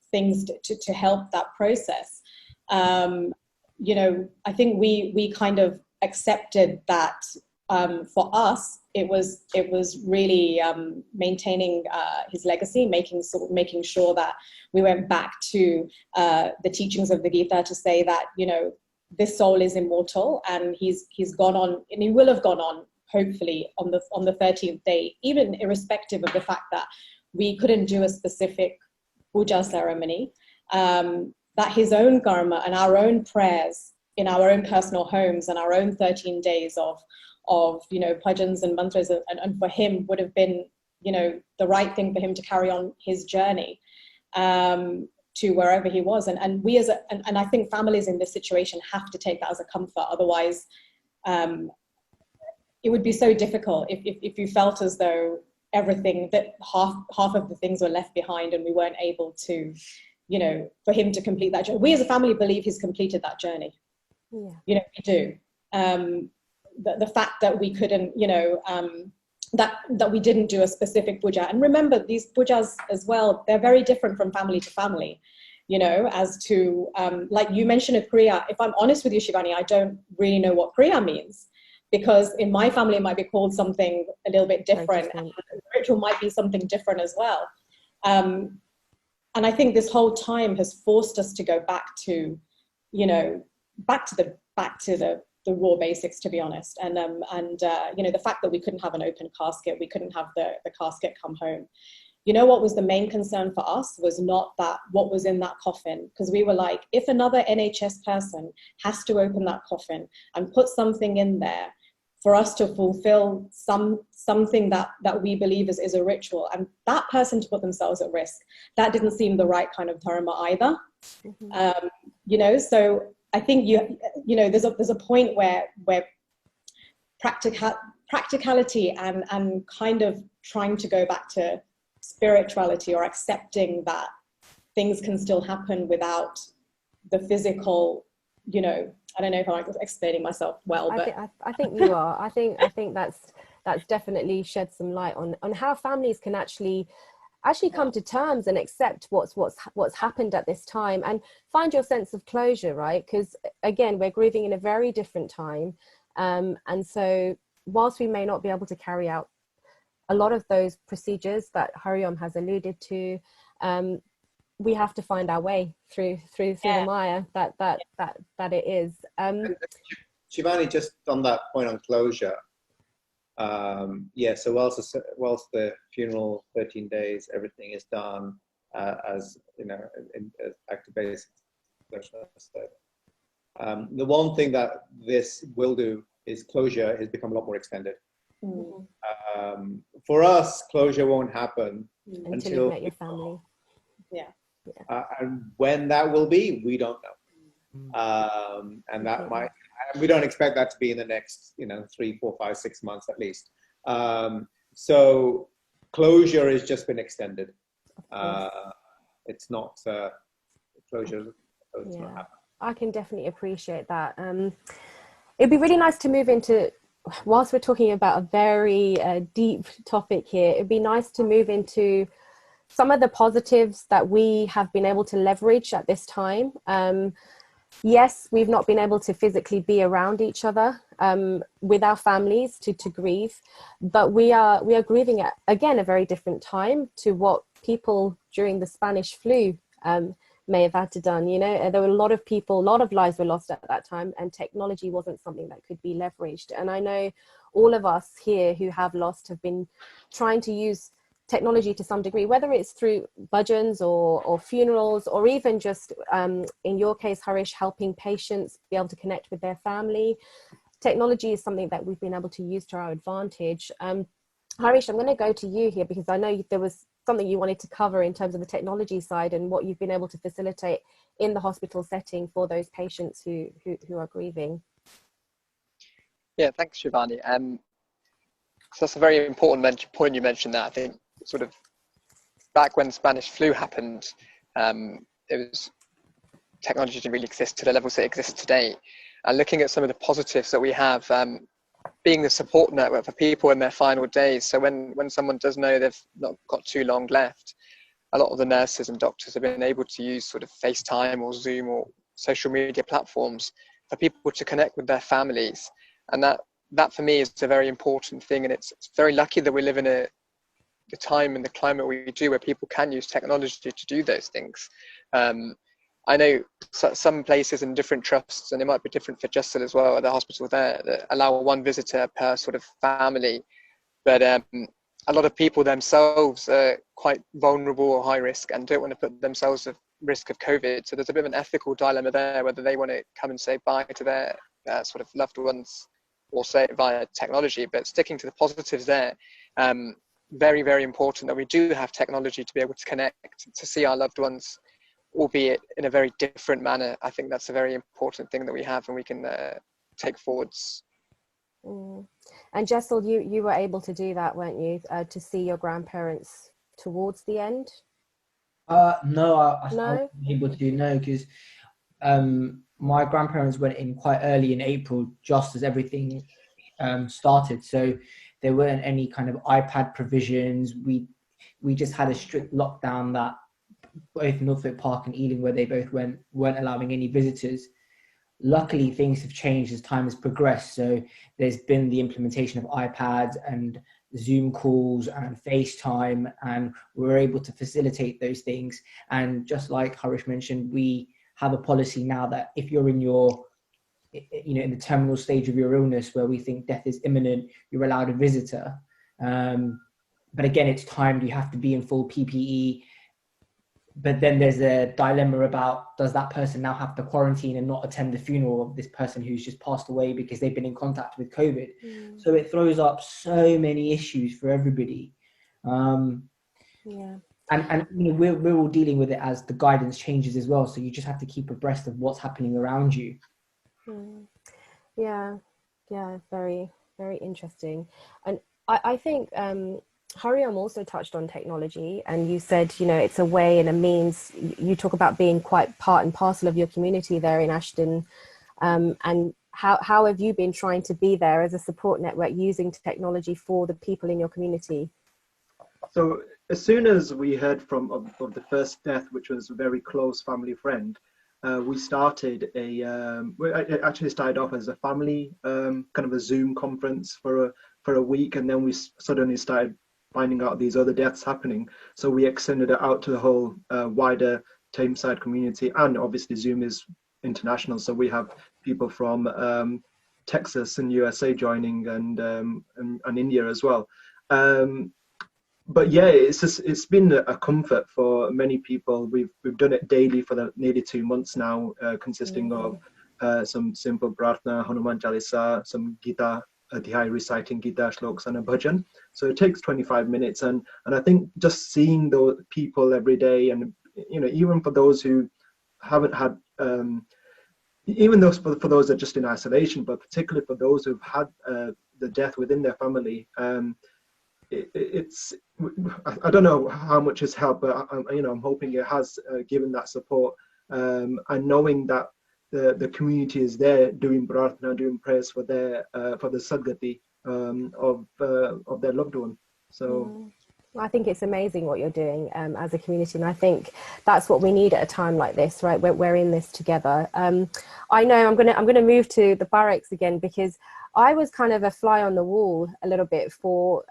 things to help that process, you know, I think we kind of accepted that for us, it was really maintaining his legacy, making sure that we went back to the teachings of the Gita to say that, you know, this soul is immortal, and he's gone on, and he will have gone on, hopefully, on the 13th day, even irrespective of the fact that we couldn't do a specific puja ceremony, that his own karma and our own prayers in our own personal homes and our own 13 days of you know, bhajans and mantras, and for him would have been, you know, the right thing for him to carry on his journey to wherever he was. And we and I think families in this situation have to take that as a comfort. Otherwise, it would be so difficult if you felt as though everything, that half of the things were left behind and we weren't able to, you know, for him to complete that journey. We as a family believe he's completed that journey. Yeah. You know, we do. The fact that we couldn't, you know, that we didn't do a specific puja. And remember, these pujas as well, they're very different from family to family, you know, as to, like you mentioned a Kriya. If I'm honest with you, Shivani, I don't really know what Kriya means, because in my family it might be called something a little bit different, and the ritual might be something different as well. And I think this whole time has forced us to go back to, you know, back to the raw basics, to be honest. And you know, the fact that we couldn't have an open casket, we couldn't have the casket come home. You know, what was the main concern for us was not that what was in that coffin, because we were like, if another NHS person has to open that coffin and put something in there for us to fulfill something that we believe is a ritual, and that person to put themselves at risk, that didn't seem the right kind of dharma either. Mm-hmm. You know, so I think you know, there's a point where practicality and kind of trying to go back to spirituality, or accepting that things can still happen without the physical, you know, I don't know if I'm explaining myself well, but I think you are. I think that's definitely shed some light on how families can actually come to terms and accept what's happened at this time, and find your sense of closure, right? Because again, we're grieving in a very different time, and so whilst we may not be able to carry out a lot of those procedures that Hariom has alluded to, we have to find our way through the mire that it is. Shivani, just on that point on closure, so whilst the funeral, 13 days, everything is done as, you know, as active basics, the one thing that this will do is closure has become a lot more extended. Mm-hmm. For us, closure won't happen until you met your family. And when that will be, we don't know. And that might, we don't expect that to be in the next, you know, 3, 4, 5, 6 months at least. So closure has just been extended. It's not closure. It's not happening. I can definitely appreciate that. It'd be really nice to move into, whilst we're talking about a very deep topic here, it'd be nice to move into some of the positives that we have been able to leverage at this time. Yes, we've not been able to physically be around each other with our families to grieve, but we are grieving at, again, a very different time to what people during the Spanish flu may have had to done. You know, there were a lot of people, a lot of lives were lost at that time, and technology wasn't something that could be leveraged. And I know all of us here who have lost have been trying to use technology to some degree, whether it's through bhajans or funerals, or even just in your case, Harish, helping patients be able to connect with their family. Technology is something that we've been able to use to our advantage. Harish, I'm going to go to you here, because I know there was something you wanted to cover in terms of the technology side and what you've been able to facilitate in the hospital setting for those patients who are grieving. Yeah, thanks, Shivani. So that's a very important point you mentioned, that I think sort of back when Spanish flu happened, it was, technology didn't really exist to the levels that it exists today. And looking at some of the positives that we have, being the support network for people in their final days. So when someone does know they've not got too long left, a lot of the nurses and doctors have been able to use sort of FaceTime or Zoom or social media platforms for people to connect with their families. And that for me is a very important thing. And it's very lucky that we live in the time and the climate we do, where people can use technology to do those things. I know some places and different trusts, and it might be different for Jessel as well, at the hospital there, that allow one visitor per sort of family. But a lot of people themselves are quite vulnerable or high risk and don't want to put themselves at risk of COVID. So there's a bit of an ethical dilemma there, whether they want to come and say bye to their sort of loved ones or say it via technology. But sticking to the positives there, very, very important that we do have technology to be able to connect, to see our loved ones, albeit in a very different manner. I think that's a very important thing that we have and we can take forwards. And Jessel, you were able to do that, weren't you, to see your grandparents towards the end? No, I wasn't able to, no, because my grandparents went in quite early in April, just as everything started. So there weren't any kind of iPad provisions. We just had a strict lockdown that both Northwick Park and Ealing, where they both weren't allowing any visitors. Luckily, things have changed as time has progressed. So there's been the implementation of iPads and Zoom calls and FaceTime, and we're able to facilitate those things. And just like Harish mentioned, we have a policy now that if you're in in the terminal stage of your illness where we think death is imminent, you're allowed a visitor. But again, it's timed. You have to be in full PPE. But then there's a dilemma about, does that person now have to quarantine and not attend the funeral of this person who's just passed away because they've been in contact with COVID? So it throws up so many issues for everybody. And we're all dealing with it as the guidance changes as well. So you just have to keep abreast of what's happening around you. Yeah, very, very interesting. And I think Hariom also touched on technology, and you said, it's a way and a means. You talk about being quite part and parcel of your community there in Ashton. And how have you been trying to be there as a support network using technology for the people in your community? So as soon as we heard of the first death, which was a very close family friend, we started it actually started off as a family kind of a Zoom conference for a week, and then we suddenly started finding out these other deaths happening. So we extended it out to the whole wider Tameside community, and obviously Zoom is international, so we have people from Texas and USA joining, and India as well. But yeah, it's been a comfort for many people. We've done it daily for nearly 2 months now, consisting of some simple Prarthana, Hanuman Chalisa, some Gita Adhyay, reciting Gita shloks and a bhajan. So it takes 25 minutes, and I think just seeing those people every day, and even for those who haven't had, even those for those that are just in isolation, but particularly for those who've had the death within their family, I don't know how much has helped, but I'm hoping it has given that support, and knowing that the community is there doing prarthana, doing prayers for the sadgati of their loved one. So I think it's amazing what you're doing as a community, and I think that's what we need at a time like this, right? We're in this together. I know I'm gonna move to the Barracks again, because I was kind of a fly on the wall a little bit for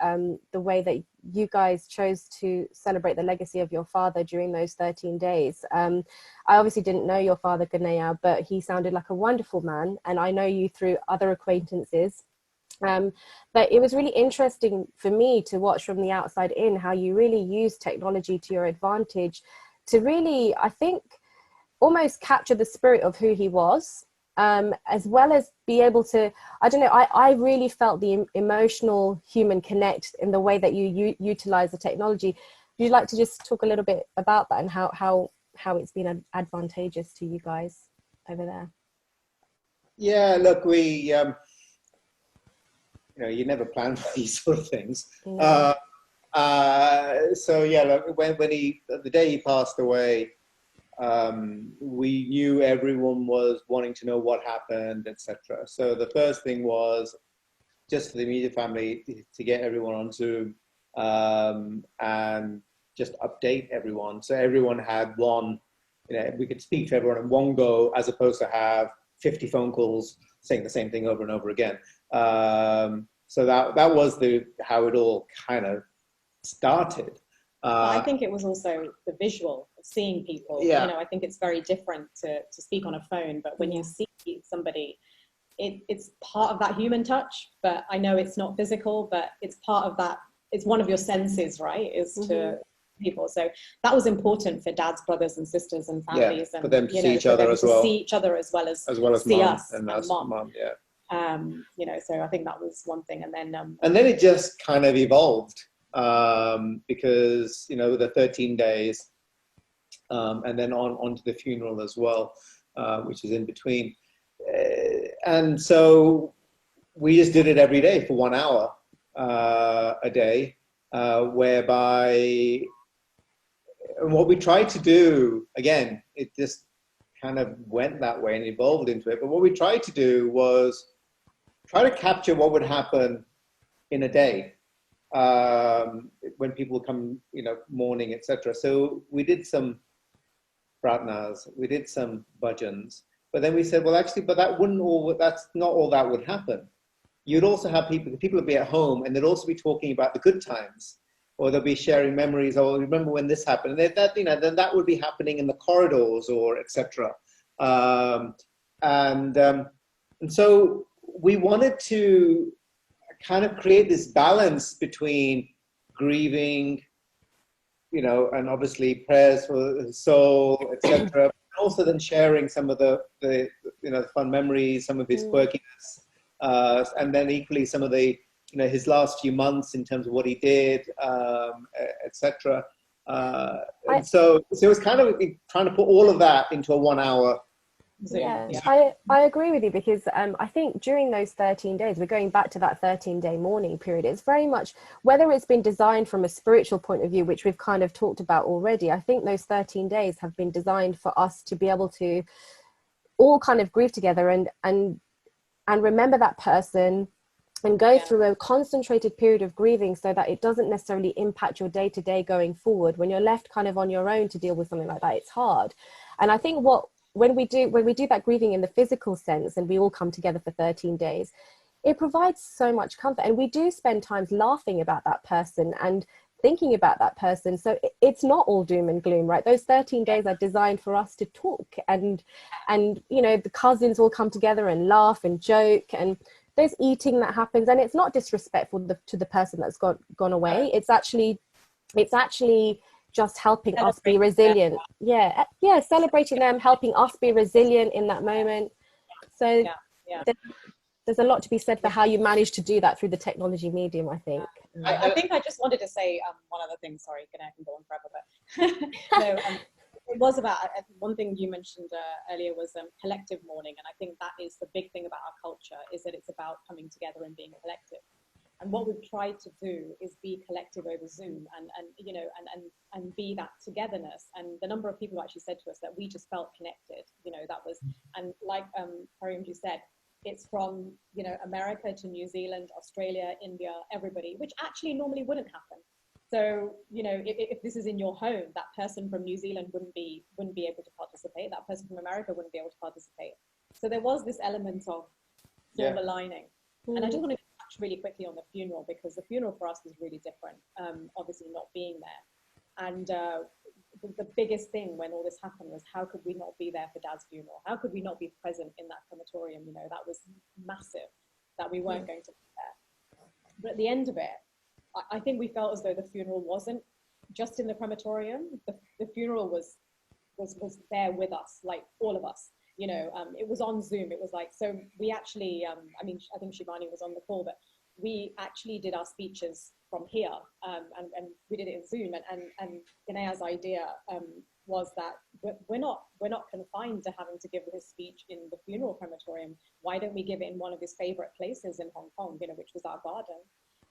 the way that you guys chose to celebrate the legacy of your father during those 13 days. I obviously didn't know your father, Kanaiya, but he sounded like a wonderful man, and I know you through other acquaintances. But it was really interesting for me to watch from the outside in how you really use technology to your advantage to really, I think, almost capture the spirit of who he was. As well as be able to, I really felt the emotional human connect in the way that you utilize the technology. you like to just talk a little bit about that and how it's been advantageous to you guys over there? Yeah, look, we, you know, you never plan for these sort of things. No. So yeah, look, when the day he passed away, we knew everyone was wanting to know what happened, etc. So the first thing was just for the immediate family to get everyone on Zoom and just update everyone. So everyone had one, you know, we could speak to everyone in one go as opposed to have 50 phone calls saying the same thing over and over again. So that was how it all kind of started. I think it was also the visual of seeing people. Yeah. You know, I think it's very different to speak on a phone, but when you see somebody, it's part of that human touch, but I know it's not physical, but it's part of that. It's one of your senses, right? Is to people. So that was important for dads, brothers and sisters and families. Yeah, and for them to see each other as well. See each other as well as see mom us and mom. Yeah. You know, so I think that was one thing. And then it just kind of evolved because, you know, the 13 days and then on to the funeral as well, which is in between. And so we just did it every day for 1 hour a day, whereby, and what we tried to do, again, it just kind of went that way and evolved into it. But what we tried to do was try to capture what would happen in a day when people come, you know, mourning, etc. So we did some pratnas, we did some bhajans, but then we said, well, actually, but that's not all that would happen. You'd also have people would be at home and they'd also be talking about the good times, or they'll be sharing memories. Oh, remember when this happened? And that, you know, then that would be happening in the corridors or etc. And so we wanted to kind of create this balance between grieving, you know, and obviously prayers for the soul, etc. Also then sharing some of the you know, the fun memories, some of his quirkiness, and then equally some of the, you know, his last few months in terms of what he did, etc. And so it was kind of trying to put all of that into a 1 hour. Yeah, I agree with you, because I think during those 13 days, we're going back to that 13-day mourning period. It's very much, whether it's been designed from a spiritual point of view, which we've kind of talked about already, I think those 13 days have been designed for us to be able to all kind of grieve together and remember that person and go through a concentrated period of grieving, so that it doesn't necessarily impact your day-to-day going forward. When you're left kind of on your own to deal with something like that, it's hard. And I think when we do that grieving in the physical sense, and we all come together for 13 days, it provides so much comfort. And we do spend times laughing about that person and thinking about that person. So it's not all doom and gloom, right? Those 13 days are designed for us to talk and you know, the cousins all come together and laugh and joke, and there's eating that happens, and it's not disrespectful to the person that's gone away. It's actually just helping us be resilient. Yeah, celebrating them, helping us be resilient in that moment. So there's a lot to be said for how you manage to do that through the technology medium, I think. I think I just wanted to say one other thing. Sorry, I can go on forever, but no, it was about one thing you mentioned earlier was collective mourning, and I think that is the big thing about our culture, is that it's about coming together and being collective. And what we've tried to do is be collective over Zoom and you know, and be that togetherness. And the number of people who actually said to us that we just felt connected, you know, that was, and like Hariom just said, it's from, you know, America to New Zealand, Australia, India, everybody, which actually normally wouldn't happen. So, you know, if this is in your home, that person from New Zealand wouldn't be able to participate. That person from America wouldn't be able to participate. So there was this element of silver lining. And I just want to touch really quickly on the funeral, because the funeral for us was really different, obviously not being there. And the biggest thing when all this happened was, how could we not be there for Dad's funeral? How could we not be present in that crematorium? You know, that was massive that we weren't going to be there. But at the end of it, I think we felt as though the funeral wasn't just in the crematorium. The funeral was there with us, like all of us. You know, it was on Zoom. It was like, so we actually, I mean, I think Shivani was on the call, but we actually did our speeches from here, and we did it in Zoom. And Kanaiya's idea was that we're not confined to having to give his speech in the funeral crematorium. Why don't we give it in one of his favorite places in Hong Kong, which was our garden?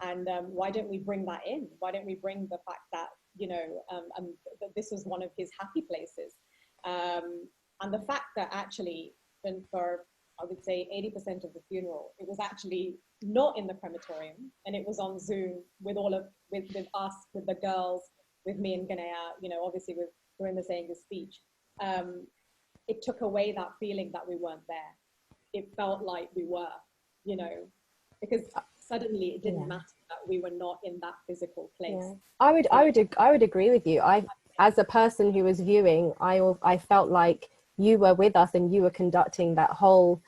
And why don't we bring that in? Why don't we bring the fact that, that this was one of his happy places? And the fact that actually, for, I would say, 80% of the funeral, it was actually not in the crematorium, and it was on Zoom with with us, with the girls, with me and Kanaiya, obviously with Dorinda saying the speech. It took away that feeling that we weren't there. It felt like we were, because suddenly it didn't matter that we were not in that physical place. I would agree with you. As a person who was viewing, I felt like you were with us and you were conducting that whole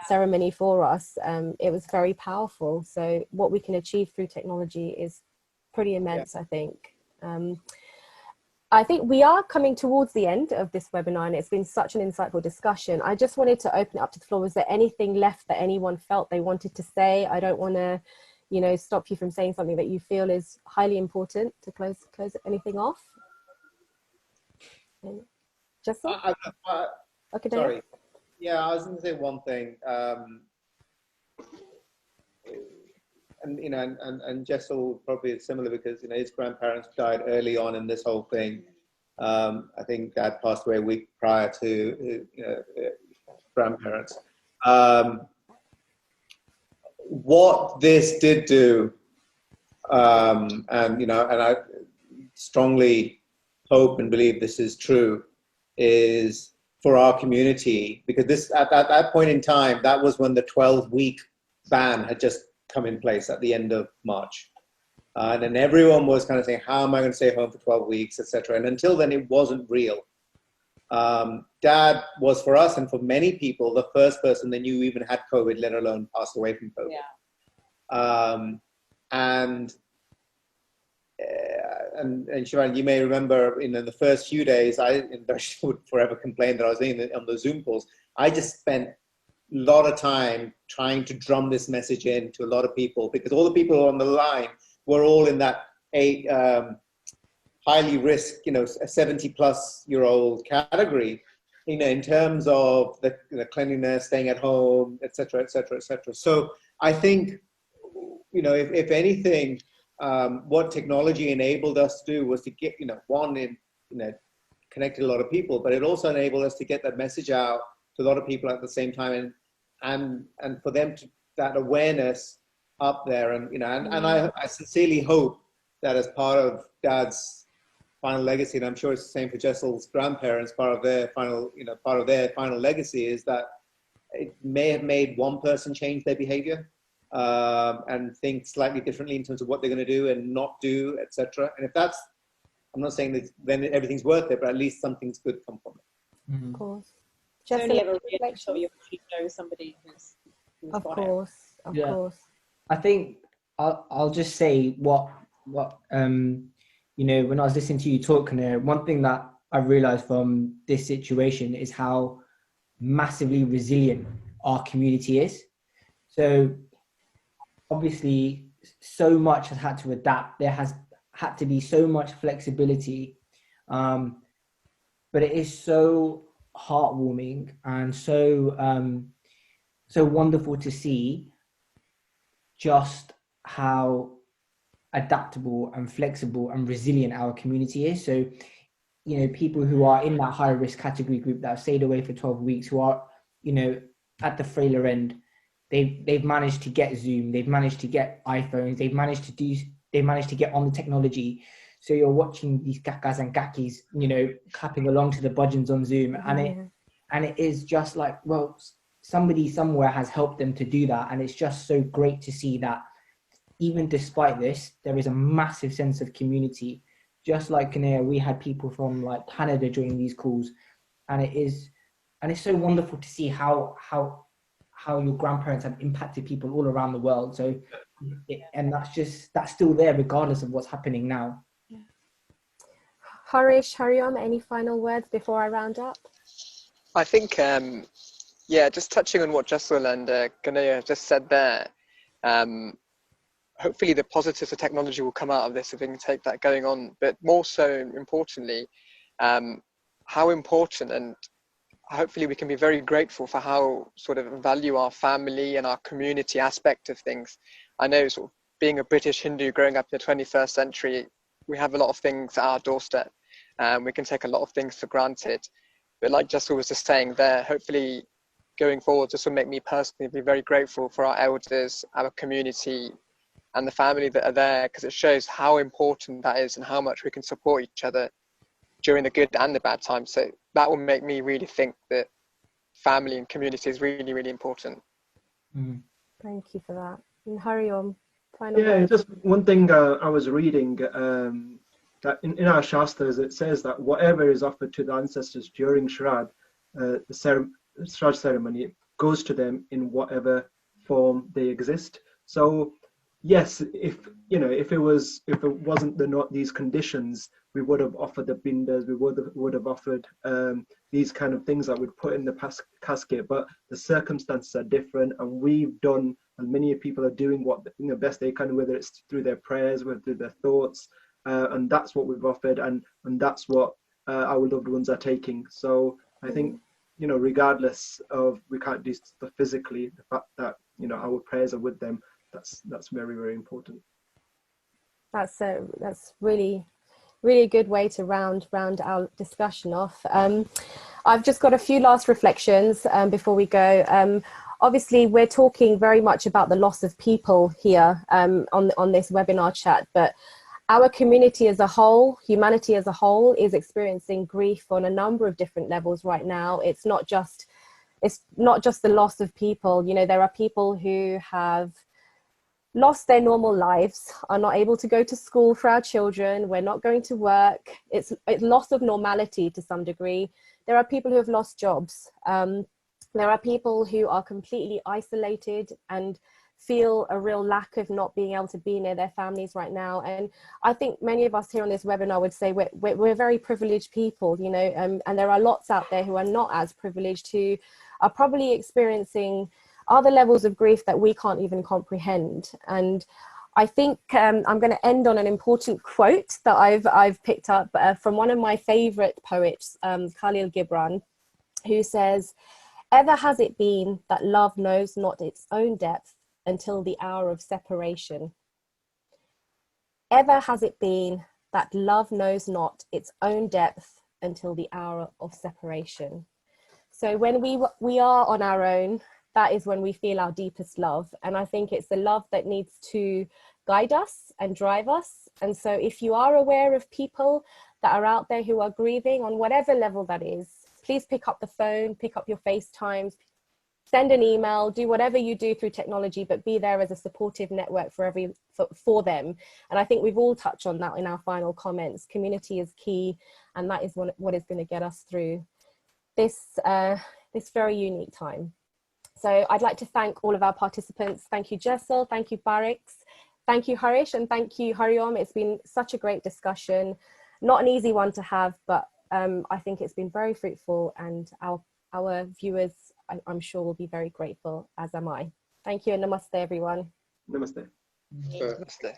ceremony for us. It was very powerful. So what we can achieve through technology is pretty immense, I think. I think we are coming towards the end of this webinar, and it's been such an insightful discussion. I just wanted to open it up to the floor. Was there anything left that anyone felt they wanted to say? I don't want to, stop you from saying something that you feel is highly important to close anything off. Jessel? Okay, sorry. Yeah, I was going to say one thing. And Jessel probably is similar because his grandparents died early on in this whole thing. I think Dad passed away a week prior to grandparents. What this did do, and I strongly hope and believe this is true, is for our community, because this at that point in time, that was when the 12-week ban had just come in place at the end of March. And then everyone was kind of saying, how am I going to stay home for 12 weeks, etc. And until then, it wasn't real. Dad was, for us and for many people, the first person they knew even had COVID, let alone passed away from COVID. And Shivani, you may remember in the first few days, I would forever complain that I was on the Zoom calls. I just spent a lot of time trying to drum this message in to a lot of people, because all the people on the line were all in that highly risk, a 70-plus-year-old category, in terms of the cleanliness, staying at home, etc., etc., etc. So I think, if anything, what technology enabled us to do was to get, connected a lot of people, but it also enabled us to get that message out to a lot of people at the same time, and for them to that awareness up there, and I sincerely hope that as part of Dad's final legacy, and I'm sure it's the same for Jessel's grandparents, part of their final legacy is that it may have made one person change their behavior and think slightly differently in terms of what they're going to do and not do, etc. And if that's, I'm not saying that then everything's worth it, but at least something's good come from it. Of course. It's only ever really until you actually know somebody who's of got course, it. of course. I think I'll just say what when I was listening to you talk, Kanaiya, one thing that I realized from this situation is how massively resilient our community is. So obviously so much has had to adapt. There has had to be so much flexibility, but it is so heartwarming and so wonderful to see just how adaptable and flexible and resilient our community is. So, people who are in that high risk category group that have stayed away for 12 weeks, who are, at the frailer end, they've managed to get Zoom, they've managed to get iPhones, they've managed to get on the technology. So you're watching these gakas and gakis, clapping along to the budgeons on Zoom, and it is just like, well, somebody somewhere has helped them to do that, and it's just so great to see that even despite this, there is a massive sense of community. Just like Kanaiya, we had people from like Canada joining these calls, and it's so wonderful to see how your grandparents have impacted people all around the world. So, and that's still there regardless of what's happening now. Hariom, any final words before I round up? I think, just touching on what Jessel and Kanaiya just said there, hopefully the positives of technology will come out of this if we can take that going on. But more so importantly, how important, and hopefully we can be very grateful for how sort of value our family and our community aspect of things. I know sort of being a British Hindu growing up in the 21st century, we have a lot of things at our doorstep, and we can take a lot of things for granted. But like Jessel was just saying there, hopefully going forward, this will make me personally be very grateful for our elders, our community, and the family that are there, because it shows how important that is and how much we can support each other during the good and the bad times. So that will make me really think that family and community is really, really important. Thank you for that. And Hariom, final Yeah, word. just one thing I was reading, that in our Shastras, it says that whatever is offered to the ancestors during Shraddh, the Shraddh ceremony, goes to them in whatever form they exist. So yes, if it wasn't not these conditions, we would have offered the bindas, we would have offered these kind of things that we'd put in the casket, but the circumstances are different, and we've done, and many people are doing what best they can, whether it's through their prayers, whether through their thoughts, and that's what we've offered, and that's what our loved ones are taking. So I think, regardless of we can't do stuff physically, the fact that our prayers are with them, that's very, very important. That's really a good way to round our discussion off. I've just got a few last reflections before we go. Obviously, we're talking very much about the loss of people here on this webinar chat, but our community as a whole, humanity as a whole, is experiencing grief on a number of different levels right now. It's not just the loss of people. There are people who have lost their normal lives, are not able to go to school for our children, we're not going to work. It's loss of normality to some degree. There are people who have lost jobs. There are people who are completely isolated and feel a real lack of not being able to be near their families right now. And I think many of us here on this webinar would say we're very privileged people, and there are lots out there who are not as privileged, who are probably experiencing other levels of grief that we can't even comprehend. And I think I'm going to end on an important quote that I've picked up from one of my favorite poets, Khalil Gibran, who says, "Ever has it been that love knows not its own depth until the hour of separation. Ever has it been that love knows not its own depth until the hour of separation." So when we are on our own, that is when we feel our deepest love. And I think it's the love that needs to guide us and drive us. And so if you are aware of people that are out there who are grieving on whatever level that is, please pick up the phone, pick up your FaceTimes, send an email, do whatever you do through technology, but be there as a supportive network for them. And I think we've all touched on that in our final comments. Community is key, and that is what is going to get us through this very unique time. So I'd like to thank all of our participants. Thank you, Jessel. Thank you, Barracks. Thank you, Harish. And thank you, Hariom. It's been such a great discussion. Not an easy one to have, but I think it's been very fruitful, and our viewers, I'm sure, will be very grateful, as am I. Thank you, and namaste, everyone. Namaste. Namaste.